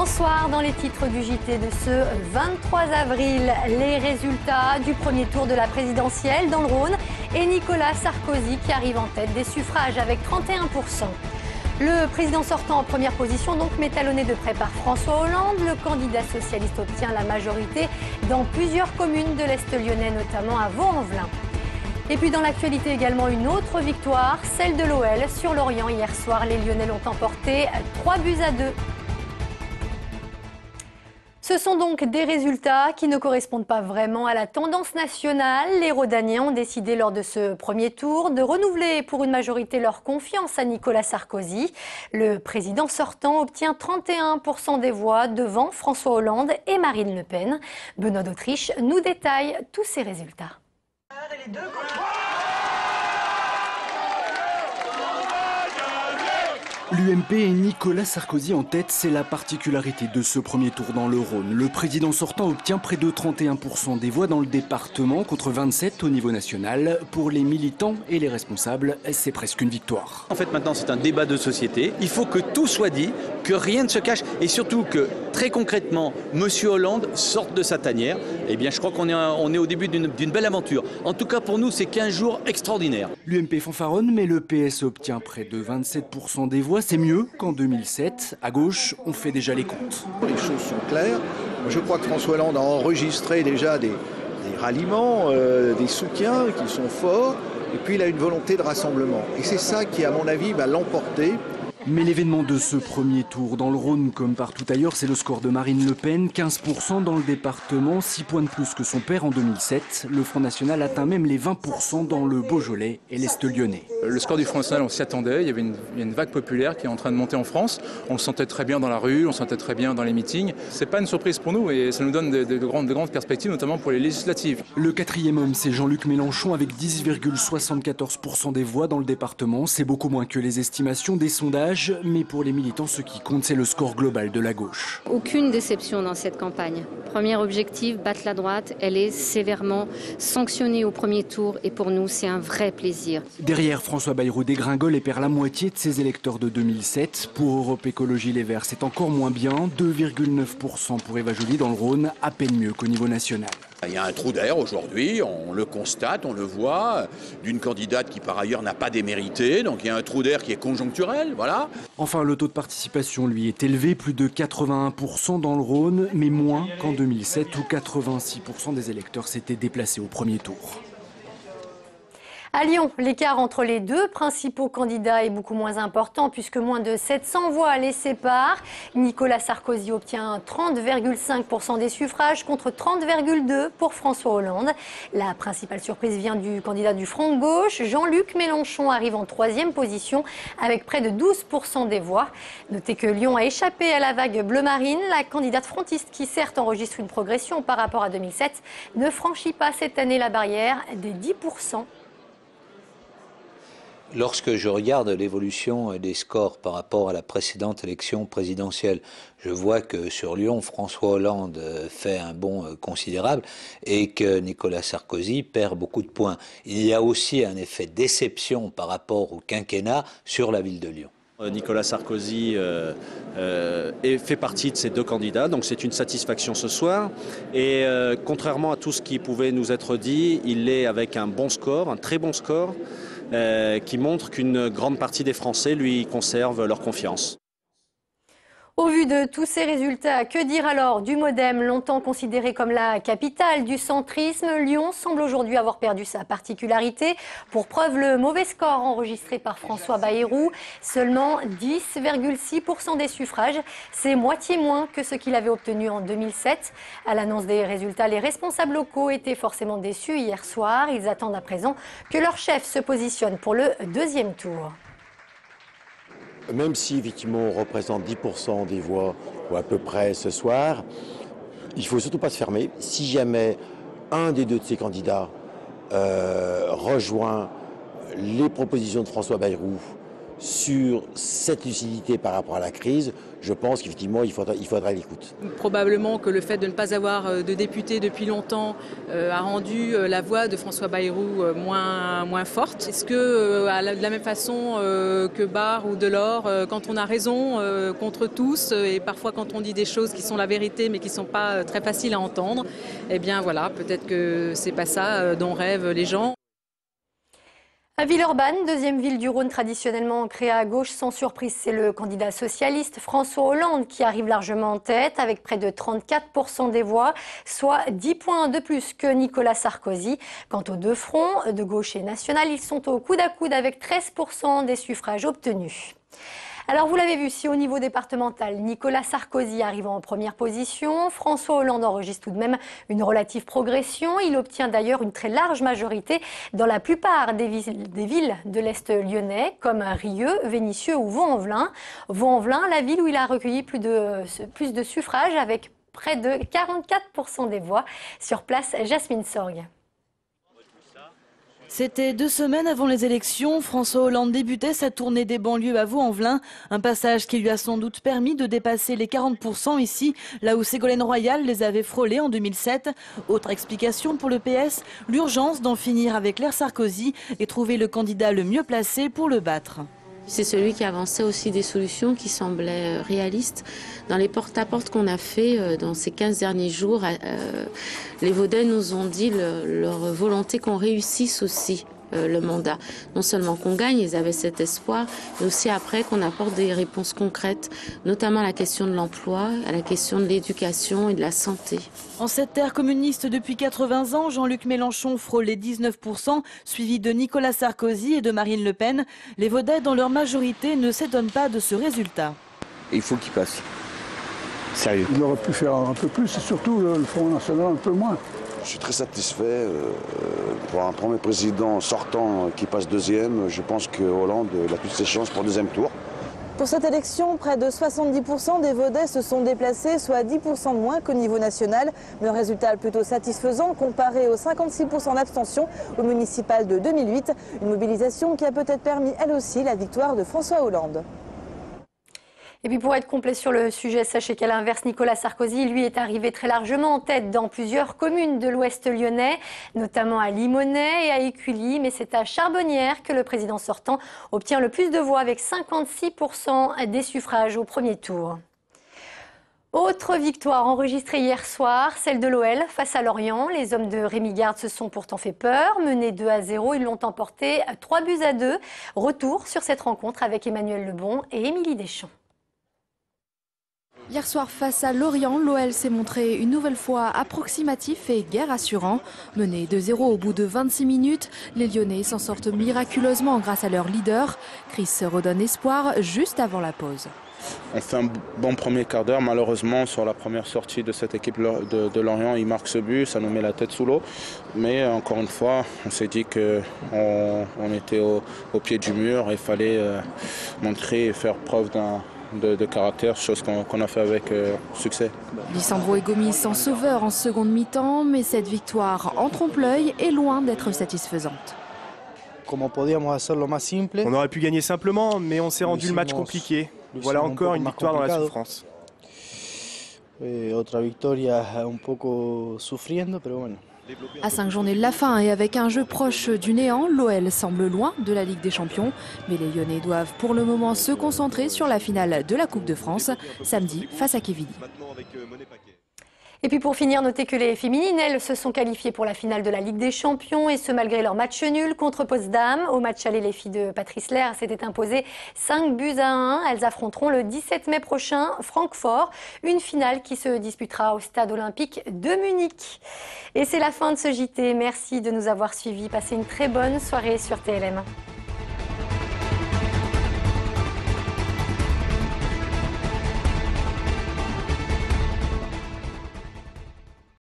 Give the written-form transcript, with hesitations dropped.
Bonsoir, dans les titres du JT de ce 23 avril, les résultats du premier tour de la présidentielle dans le Rhône et Nicolas Sarkozy qui arrive en tête des suffrages avec 31%. Le président sortant en première position, donc, mais talonné de près par François Hollande. Le candidat socialiste obtient la majorité dans plusieurs communes de l'Est lyonnais, notamment à Vaux-en-Velin. Et puis dans l'actualité également, une autre victoire, celle de l'OL sur Lorient. Hier soir, les Lyonnais l'ont emporté 3-2. Ce sont donc des résultats qui ne correspondent pas vraiment à la tendance nationale. Les Rhodaniens ont décidé lors de ce premier tour de renouveler pour une majorité leur confiance à Nicolas Sarkozy. Le président sortant obtient 31% des voix devant François Hollande et Marine Le Pen. Benoît d'Autriche nous détaille tous ces résultats. L'UMP et Nicolas Sarkozy en tête, c'est la particularité de ce premier tour dans le Rhône. Le président sortant obtient près de 31% des voix dans le département contre 27 au niveau national. Pour les militants et les responsables, c'est presque une victoire. En fait, maintenant, c'est un débat de société. Il faut que tout soit dit, que rien ne se cache et surtout que, très concrètement, M. Hollande sorte de sa tanière. Eh bien, je crois qu'on est au début d'une belle aventure. En tout cas, pour nous, c'est 15 jours extraordinaires. L'UMP fanfaronne, mais le PS obtient près de 27% des voix. C'est mieux qu'en 2007. À gauche, on fait déjà les comptes. Les choses sont claires. Je crois que François Hollande a enregistré déjà des ralliements, des soutiens qui sont forts. Et puis il a une volonté de rassemblement. Et c'est ça qui, à mon avis, va l'emporter. Mais l'événement de ce premier tour dans le Rhône, comme partout ailleurs, c'est le score de Marine Le Pen, 15% dans le département, 6 points de plus que son père en 2007. Le Front National atteint même les 20% dans le Beaujolais et l'Est lyonnais. Le score du Front National, on s'y attendait, il y avait une vague populaire qui est en train de monter en France. On le sentait très bien dans la rue, on le sentait très bien dans les meetings. C'est pas une surprise pour nous et ça nous donne de grandes perspectives, notamment pour les législatives. Le quatrième homme, c'est Jean-Luc Mélenchon avec 10,74% des voix dans le département. C'est beaucoup moins que les estimations des sondages. Mais pour les militants, ce qui compte, c'est le score global de la gauche. Aucune déception dans cette campagne. Premier objectif, battre la droite. Elle est sévèrement sanctionnée au premier tour et pour nous, c'est un vrai plaisir. Derrière, François Bayrou dégringole et perd la moitié de ses électeurs de 2007. Pour Europe Écologie Les Verts, c'est encore moins bien. 2,9% pour Eva Joly dans le Rhône, à peine mieux qu'au niveau national. Il y a un trou d'air aujourd'hui, on le constate, on le voit, d'une candidate qui par ailleurs n'a pas démérité, donc il y a un trou d'air qui est conjoncturel, voilà. Enfin, le taux de participation, lui, est élevé, plus de 81% dans le Rhône, mais moins qu'en 2007 où 86% des électeurs s'étaient déplacés au premier tour. À Lyon, l'écart entre les deux principaux candidats est beaucoup moins important puisque moins de 700 voix les séparent. Nicolas Sarkozy obtient 30,5% des suffrages contre 30,2% pour François Hollande. La principale surprise vient du candidat du Front de gauche. Jean-Luc Mélenchon arrive en troisième position avec près de 12% des voix. Notez que Lyon a échappé à la vague bleu marine. La candidate frontiste, qui certes enregistre une progression par rapport à 2007, ne franchit pas cette année la barrière des 10%. Lorsque je regarde l'évolution des scores par rapport à la précédente élection présidentielle, je vois que sur Lyon, François Hollande fait un bond considérable et que Nicolas Sarkozy perd beaucoup de points. Il y a aussi un effet déception par rapport au quinquennat sur la ville de Lyon. Nicolas Sarkozy fait partie de ces deux candidats, donc c'est une satisfaction ce soir. Et contrairement à tout ce qui pouvait nous être dit, il est avec un bon score, un très bon score, qui montre qu'une grande partie des Français lui conservent leur confiance. Au vu de tous ces résultats, que dire alors du MoDem, longtemps considéré comme la capitale du centrisme? Lyon semble aujourd'hui avoir perdu sa particularité. Pour preuve, le mauvais score enregistré par François Bayrou, seulement 10,6% des suffrages. C'est moitié moins que ce qu'il avait obtenu en 2007. À l'annonce des résultats, les responsables locaux étaient forcément déçus hier soir. Ils attendent à présent que leur chef se positionne pour le deuxième tour. Même si effectivement on représente 10% des voix ou à peu près ce soir, il ne faut surtout pas se fermer. Si jamais un des deux de ces candidats rejoint les propositions de François Bayrou sur cette lucidité par rapport à la crise, je pense qu'effectivement il faudra l'écoute. Probablement que le fait de ne pas avoir de député depuis longtemps a rendu la voix de François Bayrou moins forte. Est-ce que de la même façon que Barre ou Delors, quand on a raison contre tous et parfois quand on dit des choses qui sont la vérité mais qui ne sont pas très faciles à entendre, eh bien voilà, peut-être que c'est pas ça dont rêvent les gens. À Villeurbanne, deuxième ville du Rhône traditionnellement ancrée à gauche, sans surprise, c'est le candidat socialiste François Hollande qui arrive largement en tête avec près de 34% des voix, soit 10 points de plus que Nicolas Sarkozy. Quant aux deux fronts, de gauche et national, ils sont au coude à coude avec 13% des suffrages obtenus. Alors vous l'avez vu, si au niveau départemental, Nicolas Sarkozy arrive en première position, François Hollande enregistre tout de même une relative progression. Il obtient d'ailleurs une très large majorité dans la plupart des villes de l'Est lyonnais, comme Rieux, Vénissieux ou Vaux-en-Velin. Vaux-en-Velin, la ville où il a recueilli plus de suffrages avec près de 44% des voix. Sur place, Jasmine Sorgue. C'était 2 semaines avant les élections, François Hollande débutait sa tournée des banlieues à Vaux-en-Velin, un passage qui lui a sans doute permis de dépasser les 40% ici, là où Ségolène Royal les avait frôlés en 2007. Autre explication pour le PS, l'urgence d'en finir avec l'ère Sarkozy et trouver le candidat le mieux placé pour le battre. C'est celui qui avançait aussi des solutions qui semblaient réalistes. Dans les porte-à-porte qu'on a fait dans ces 15 derniers jours, les Vaudois nous ont dit leur volonté qu'on réussisse aussi le mandat. Non seulement qu'on gagne, ils avaient cet espoir, mais aussi après qu'on apporte des réponses concrètes, notamment à la question de l'emploi, à la question de l'éducation et de la santé. En cette terre communiste depuis 80 ans, Jean-Luc Mélenchon frôle les 19%, suivi de Nicolas Sarkozy et de Marine Le Pen. Les Vaudois, dans leur majorité, ne s'étonnent pas de ce résultat. Il faut qu'il passe. Sérieux. Il aurait pu faire un peu plus et surtout le Front National un peu moins. Je suis très satisfait. Pour un premier président sortant qui passe deuxième, je pense que Hollande a toutes ses chances pour le deuxième tour. Pour cette élection, près de 70% des Vaudois se sont déplacés, soit 10% de moins qu'au niveau national. Mais le résultat est plutôt satisfaisant comparé aux 56% d'abstention au municipal de 2008. Une mobilisation qui a peut-être permis elle aussi la victoire de François Hollande. Et puis pour être complet sur le sujet, sachez qu'à l'inverse, Nicolas Sarkozy, lui, est arrivé très largement en tête dans plusieurs communes de l'Ouest lyonnais, notamment à Limonest et à Écully. Mais c'est à Charbonnières que le président sortant obtient le plus de voix avec 56% des suffrages au premier tour. Autre victoire enregistrée hier soir, celle de l'OL face à Lorient. Les hommes de Rémi Garde se sont pourtant fait peur. Menés 2-0, ils l'ont emporté 3-2. Retour sur cette rencontre avec Emmanuel Lebon et Émilie Deschamps. Hier soir face à Lorient, l'OL s'est montré une nouvelle fois approximatif et guère rassurant. Mené 2-0 au bout de 26 minutes, les Lyonnais s'en sortent miraculeusement grâce à leur leader. Chris redonne espoir juste avant la pause. On fait un bon premier quart d'heure. Malheureusement, sur la première sortie de cette équipe de Lorient, il marque ce but. Ça nous met la tête sous l'eau. Mais encore une fois, on s'est dit qu'on était au pied du mur. Il fallait montrer et faire preuve de caractère, chose qu'on a fait avec succès. Lisandro et Gomis sont sauveurs en seconde mi-temps, mais cette victoire en trompe-l'œil est loin d'être satisfaisante. On aurait pu gagner simplement, mais on s'est rendu le match compliqué. Voilà encore une victoire dans la souffrance. À 5 journées de la fin et avec un jeu proche du néant, l'OL semble loin de la Ligue des Champions. Mais les Lyonnais doivent pour le moment se concentrer sur la finale de la Coupe de France, samedi face à Quevilly. Et puis pour finir, notez que les féminines, elles, se sont qualifiées pour la finale de la Ligue des Champions et ce malgré leur match nul contre Potsdam. Au match aller, les filles de Patrice Lair s'étaient imposées 5-1. Elles affronteront le 17 mai prochain Francfort, une finale qui se disputera au stade olympique de Munich. Et c'est la fin de ce JT. Merci de nous avoir suivis. Passez une très bonne soirée sur TLM.